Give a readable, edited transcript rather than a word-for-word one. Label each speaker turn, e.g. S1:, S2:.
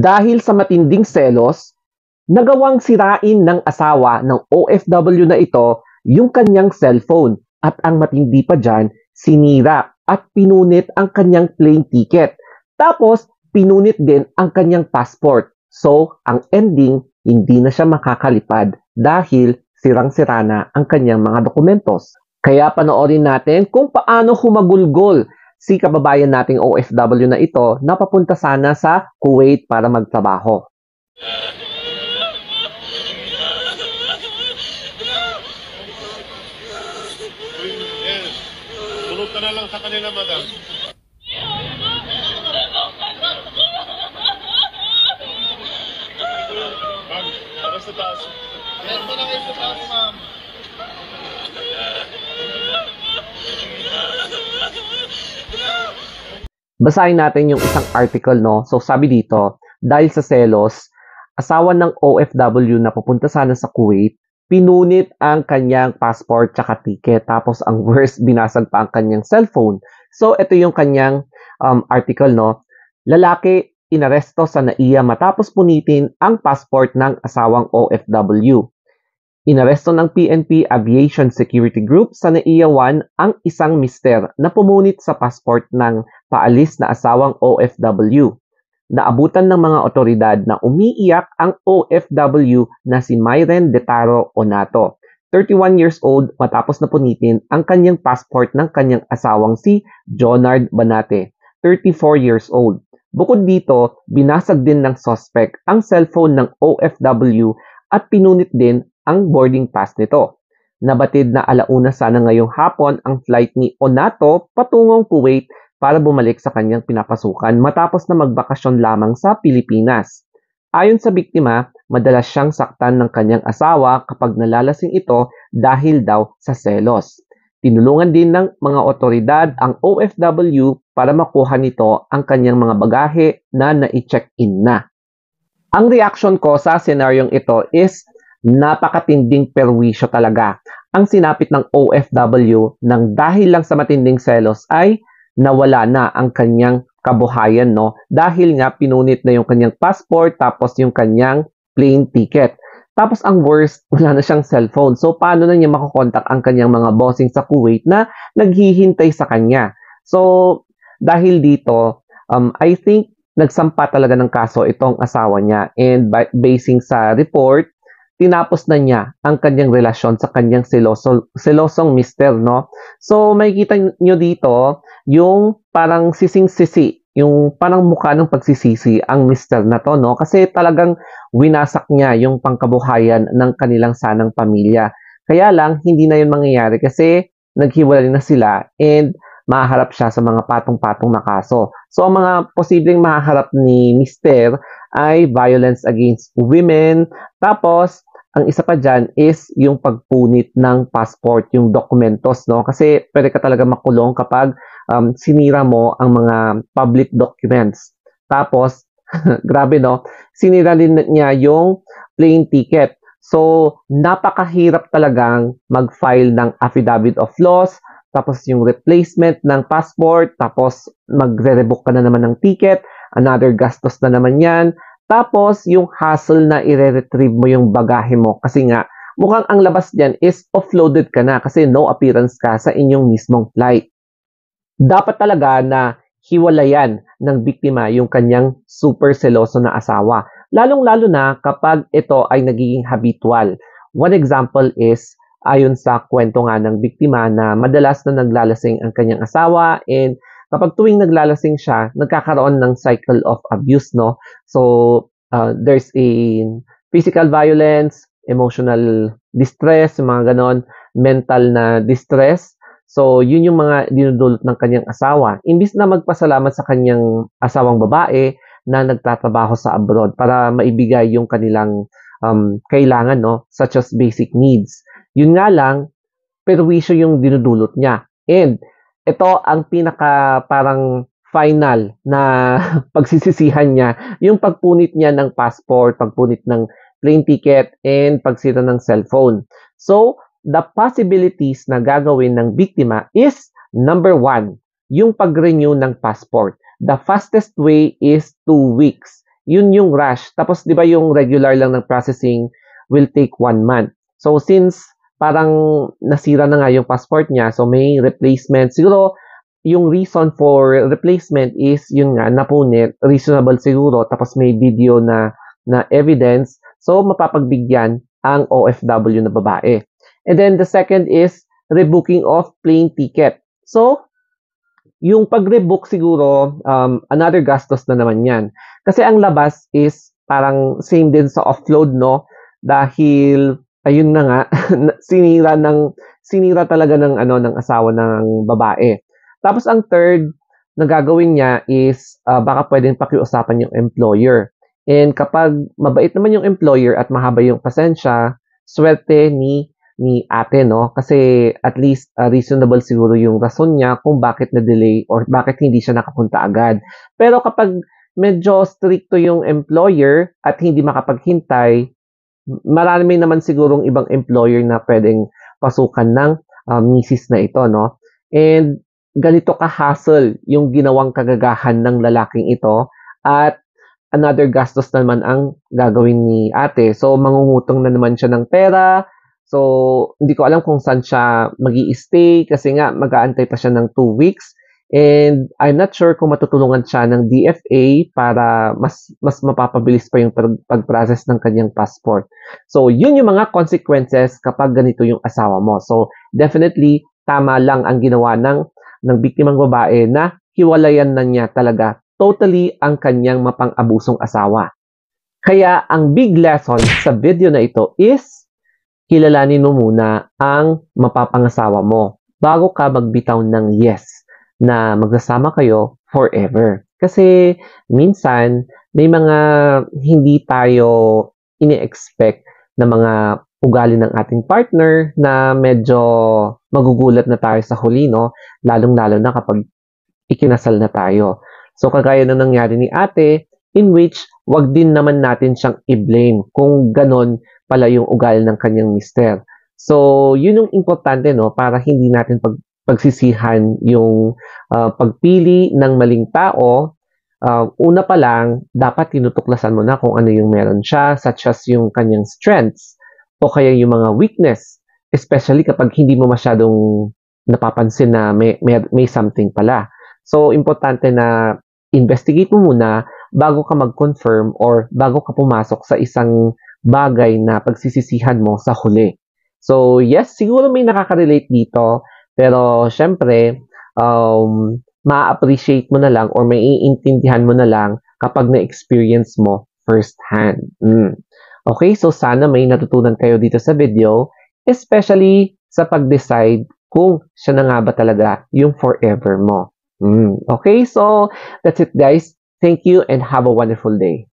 S1: Dahil sa matinding selos, nagawang sirain ng asawa ng OFW na ito yung kanyang cellphone at ang matindi pa dyan, sinira at pinunit ang kanyang plane ticket. Tapos, pinunit din ang kanyang passport. So, ang ending, hindi na siya makakalipad dahil sirang-sira na ang kanyang mga dokumentos. Kaya panoorin natin kung paano humagulgol si kababayan nating OFW na ito na papunta sana sa Kuwait para magtrabaho.
S2: Tulog ka na lang sa kanila, madam. Ma'am, para sa taas. Yan mo lang sa taas, ma'am.
S1: Basahin natin yung isang article, no? So, sabi dito, dahil sa selos, asawa ng OFW na pupunta sana sa Kuwait, pinunit ang kanyang passport tsaka ticket. Tapos, ang worst, binasag pa ang kanyang cellphone. So, ito yung kanyang article, no? Lalaki, inaresto sa NAIA matapos punitin ang passport ng asawang OFW. Inaresto ng PNP Aviation Security Group sa NAIA 1 ang isang mister na pumunit sa passport ng paalis na asawang OFW. Naabutan ng mga otoridad na umiiyak ang OFW na si Myren Detaro Onato, 31 years old, matapos na punitin ang kanyang passport ng kanyang asawang si Jonard Banate, 34 years old. Bukod dito, binasag din ng suspect ang cellphone ng OFW at pinunit din ang boarding pass nito. Nabatid na alauna sana ngayong hapon ang flight ni Onato patungong Kuwait para bumalik sa kanyang pinapasukan matapos na magbakasyon lamang sa Pilipinas. Ayon sa biktima, madalas siyang saktan ng kanyang asawa kapag nalalasing ito dahil daw sa selos. Tinulungan din ng mga otoridad ang OFW para makuha nito ang kanyang mga bagahe na nai-check-in na. Ang reaction ko sa senaryong ito is napakatinding perwisyo talaga. Ang sinapit ng OFW nang dahil lang sa matinding selos ay nawala na ang kanyang kabuhayan, no? Dahil nga pinunit na yung kanyang passport tapos yung kanyang plane ticket. Tapos ang worst, wala na siyang cellphone. So paano na niya makokontak ang kanyang mga bossing sa Kuwait na naghihintay sa kanya? So dahil dito, I think nagsampa talaga ng kaso itong asawa niya, and basing sa report, tinapos na niya ang kanyang relasyon sa kanyang selosong mister, no? So, makikita nyo dito yung parang sising-sisi, yung parang mukha ng pagsisisi ang mister na to, no? Kasi talagang winasak niya yung pangkabuhayan ng kanilang sanang pamilya. Kaya lang, hindi na yun mangyayari kasi naghiwalay na sila and mahaharap siya sa mga patong-patong na kaso. So, ang mga posibleng mahaharap ni mister ay violence against women. Tapos, ang isa pa dyan is yung pagpunit ng passport, yung dokumentos, no? Kasi pwede ka talaga makulong kapag sinira mo ang mga public documents. Tapos, grabe, no? Sinira din niya yung plane ticket. So, napakahirap talagang mag-file ng affidavit of loss, tapos yung replacement ng passport, tapos magre-revoke ka na naman ng ticket, another gastos na naman yan. Tapos, yung hassle na i-retrieve mo yung bagahe mo kasi nga, mukhang ang labas dyan is offloaded ka na kasi no appearance ka sa inyong mismong flight. Dapat talaga na hiwalayan ng biktima yung kanyang super seloso na asawa. Lalong-lalo na kapag ito ay nagiging habitual. One example is, ayon sa kwento nga ng biktima na madalas na naglalasing ang kanyang asawa, and kapag tuwing naglalasing siya, nagkakaroon ng cycle of abuse, no? So, there's a physical violence, emotional distress, mga ganon, mental na distress. So, yun yung mga dinudulot ng kanyang asawa. Imbis na magpasalamat sa kanyang asawang babae na nagtatrabaho sa abroad para maibigay yung kanilang kailangan, no? Such as basic needs. Yun nga lang, perwisyo yung dinudulot niya. And ito ang pinaka parang final na pagsisisihan niya, yung pagpunit niya ng passport, pagpunit ng plane ticket, and pagsira ng cellphone. So, the possibilities na gagawin ng biktima is, number 1, yung pag-renew ng passport. the fastest way is 2 weeks. Yun yung rush. Tapos, di ba yung regular lang ng processing will take 1 month. So, since parang nasira na nga yung passport niya, so may replacement. Siguro, yung reason for replacement is, yun nga, napunit, reasonable siguro, tapos may video na evidence. So, mapapagbigyan ang OFW na babae. And then, the second is rebooking of plane ticket. So, yung pag-rebook siguro, another gastos na naman yan. Kasi ang labas is parang same din sa offload, no? Dahil, ayun na nga, sinira talaga ng asawa ng babae. Tapos ang third na gagawin niya is, baka pwedeng pakiusapan yung employer. And kapag mabait naman yung employer at mahaba yung pasensya, swerte ni ate, no? Kasi at least reasonable siguro yung rason niya kung bakit na-delay or bakit hindi siya nakapunta agad. Pero kapag medyo stricto yung employer at hindi makapaghintay, marami naman sigurong ibang employer na pwedeng pasukan ng misis na ito, no? And ganito ka-hassle yung ginawang kagagahan ng lalaking ito at another gastos naman ang gagawin ni ate. So, mangungutong na naman siya ng pera. So, hindi ko alam kung saan siya mag-i-stay kasi nga mag-aantay pa siya ng 2 weeks. And I'm not sure kung matutulungan siya ng DFA para mas mapapabilis pa yung pag-process ng kanyang passport. So, yun yung mga consequences kapag ganito yung asawa mo. So, definitely, tama lang ang ginawa ng biktimang babae na hiwalayan na niya talaga totally ang kanyang mapang-abusong asawa. Kaya, ang big lesson sa video na ito is kilalanin mo muna ang mapapangasawa mo bago ka magbitaw ng yes na magsasama kayo forever. Kasi minsan may mga hindi tayo ini-expect na mga ugali ng ating partner na medyo magugulat na tayo sa huli, no? Lalong-lalo na kapag ikinasal na tayo. So kagaya na nangyari ni ate, in which wag din naman natin siyang i-blame kung ganon pala yung ugali ng kanyang mister. So, yun yung importante, no? Para hindi natin pagsisihan yung pagpili ng maling tao. Una pa lang, dapat tinutuklasan mo na kung ano yung meron siya, such as yung kanyang strengths o kaya yung mga weakness. Especially kapag hindi mo masyadong napapansin na may something pala. So, importante na investigate mo muna bago ka mag-confirm or bago ka pumasok sa isang bagay na pagsisisihan mo sa huli. So, yes, siguro may nakaka-relate dito, pero syempre, ma-appreciate mo na lang or maiintindihan mo na lang kapag na-experience mo firsthand. Okay, so sana may natutunan kayo dito sa video, especially sa pag-decide kung siya na nga ba talaga yung forever mo. Okay, so that's it guys. Thank you and have a wonderful day.